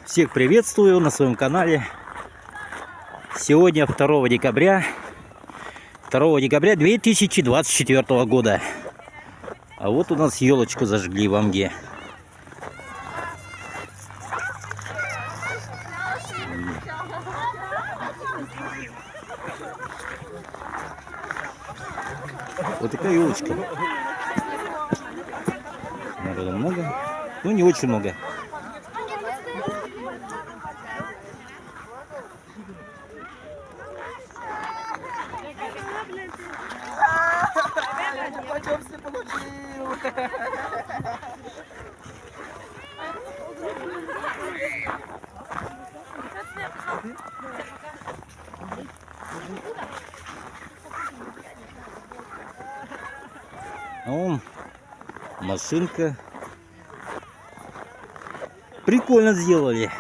Всех приветствую на своем канале. Сегодня 2 декабря 2024 года. А вот у нас елочку зажгли в Амге. Вот такая елочка. Народу много. Ну, не очень много. Вон машинка. Прикольно сделали.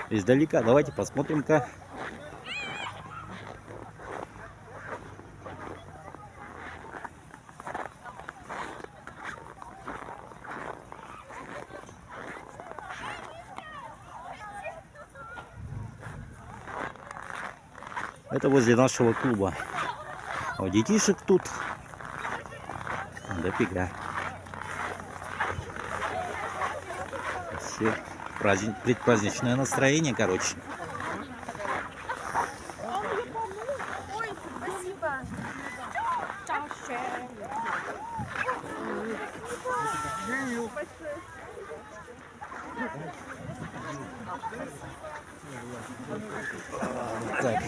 Издалека. Давайте посмотрим-ка. Это возле нашего клуба. А детишек тут дофига. Все предпраздничное настроение, короче. Ой, спасибо. Так.